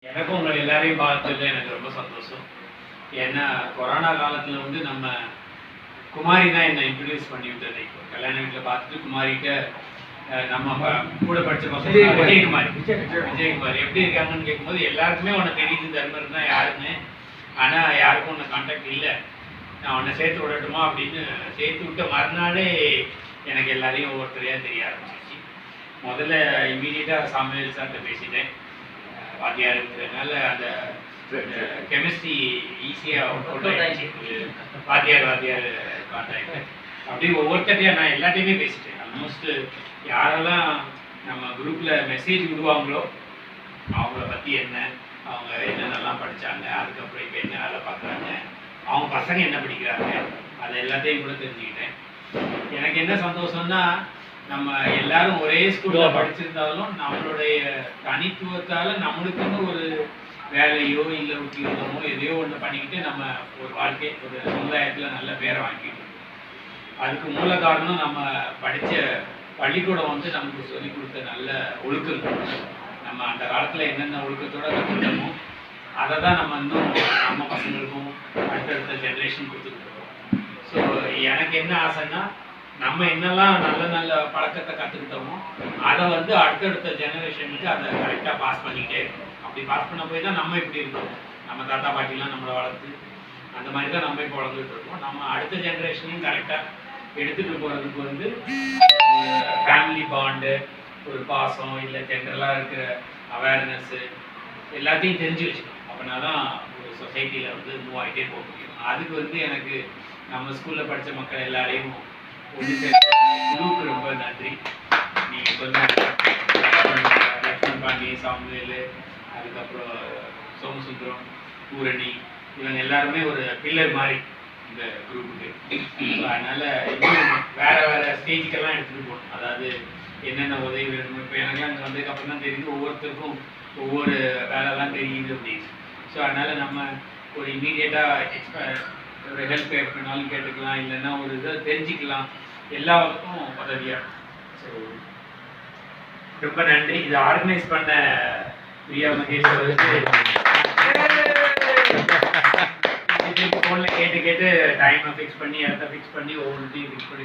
எனக்கும் உங்களை எல்லாரையும் பார்த்ததுல எனக்கு ரொம்ப சந்தோஷம். ஏன்னா கொரோனா காலத்துல வந்து நம்ம குமாரி தான் என்னை இன்ட்ரடியூஸ் பண்ணி விட்டது. இப்போ கல்யாண வீட்டில் பார்த்துட்டு குமாரிகிட்ட நம்ம கூட படிச்ச பசங்க விஜயகுமார் எப்படி இருக்காங்கன்னு கேட்கும்போது எல்லாருக்குமே உன்னை தெரியுது தர்மர் தான் யாருன்னு, ஆனால் யாருக்கும் உன்னை கான்டாக்ட் இல்லை, நான் உன்னை சேர்த்து விடட்டுமா அப்படின்னு சேர்த்து விட்ட மறுநாளே எனக்கு எல்லாரையும் ஒவ்வொருத்தரையாக தெரிய ஆரம்பிச்சிச்சு. முதல்ல இம்மீடியட்டாக சாமுவேல் சார்கிட்ட பேசிட்டேன். வாத்தியார் இருக்கிறதுனால அந்த கெமிஸ்ட்ரி ஈஸியாக ஒர்க் அவுட் ஆகிடுச்சு. வாத்தியார் கான்டாக்ட் அப்படி ஒவ்வொருத்தரையா நான் எல்லாத்தையுமே பேசிட்டேன். ஆல்மோஸ்ட் யாரெல்லாம் நம்ம குரூப்பில் மெசேஜ் விடுவாங்களோ அவங்கள பற்றி என்ன, அவங்க என்னென்னலாம் படித்தாங்க, அதுக்கப்புறம் இப்போ என்ன வேலை பார்க்குறாங்க, அவங்க பசங்க என்ன படிக்கிறாங்க, அதை எல்லாத்தையும் கூட தெரிஞ்சுக்கிட்டேன். எனக்கு என்ன சந்தோஷம்னா நம்ம எல்லாரும் ஒரே ஸ்கூலில் படிச்சிருந்தாலும் நம்மளுடைய தனித்துவத்தால் நம்மளுக்குன்னு ஒரு வேலையோ இல்லை உத்தியோகமோ எதையோ ஒன்று பண்ணிக்கிட்டு நம்ம ஒரு வாழ்க்கை ஒரு சமுதாயத்தில் நல்ல பேரை வாங்கிட்டு அதுக்கு மூல காரணம் நம்ம படித்த பள்ளிக்கூடம் வந்து நமக்கு சொல்லிக் கொடுத்த நல்ல ஒழுக்கங்கள். நம்ம அந்த காலத்தில் என்னென்ன ஒழுக்கத்தோடு கற்றுக்கிட்டோமோ அதை தான் நம்ம இன்னும் நம்ம பசங்களுக்கும் அடுத்தடுத்த ஜென்ரேஷன் கொடுத்துக்கிட்டு இருக்கோம். ஸோ எனக்கு என்ன ஆசைன்னா நம்ம என்னெல்லாம் நல்ல நல்ல பழக்கத்தை கற்றுக்கிட்டோமோ அதை வந்து அடுத்தடுத்த ஜெனரேஷனுக்கு அதை கரெக்டாக பாஸ் பண்ணிக்கிட்டே இருக்கணும். அப்படி பாஸ் பண்ண போய் தான் நம்ம இப்படி இருக்கோம். நம்ம தாத்தா பாட்டிலாம் நம்மளை வளர்த்து அந்த மாதிரி தான் நம்ம இப்போ வளர்ந்துட்டு இருக்கோம். நம்ம அடுத்த ஜெனரேஷனையும் கரெக்டாக எடுத்துகிட்டு போகிறதுக்கு வந்து ஃபேமிலி பாண்டு, ஒரு பாசம், இல்லை ஜென்ரலாக இருக்கிற அவேர்னஸ்ஸு எல்லாத்தையும் தெரிஞ்சு வச்சுக்கணும். அப்படின்னா தான் ஒரு சொசைட்டியில் வந்து மூவ் ஆகிட்டே போக முடியும். அதுக்கு வந்து எனக்கு நம்ம ஸ்கூலில் படித்த மக்கள் எல்லாரையும் ஒன்று குழுவுக்கு ரொம்ப நன்றி. நீங்கள் சொன்ன லக்ஷ்மண் பாண்டி, சாமுவேல், அதுக்கப்புறம் சோமசுந்தரம், பூரணி, இவங்க எல்லாருமே ஒரு பில்லர் மாதிரி இந்த குரூப்புக்கு. அதனால் இன்னும் வேறு வேறு ஸ்டேஜுக்கெல்லாம் எடுத்துகிட்டு போகணும். அதாவது என்னென்ன உதவி வேணும். இப்போ எனக்குலாம் இங்கே வந்ததுக்கப்புறம் தான் தெரியுது ஒவ்வொருத்தருக்கும் ஒவ்வொரு வேலைலாம் தெரியுது அப்படின்னு. ஸோ அதனால் நம்ம ஒரு இம்மீடியட்டாக ஒரு ஹெல்ப் கேட்கணும்னாலும் கேட்டுக்கலாம், இல்லைன்னா ஒரு இதை தெரிஞ்சுக்கலாம், எல்லாருக்கும் உதவியாக. ஸோ ரொம்ப நன்றி. இதை ஆர்கனைஸ் பண்ண பிரியா மகேஷ் அவருக்கு ஃபோனில் கேட்டு டைமை ஃபிக்ஸ் பண்ணி இடத்த ஃபிக்ஸ் பண்ணி ஒவ்வொன்றையும் ஃபிக்ஸ் பண்ணி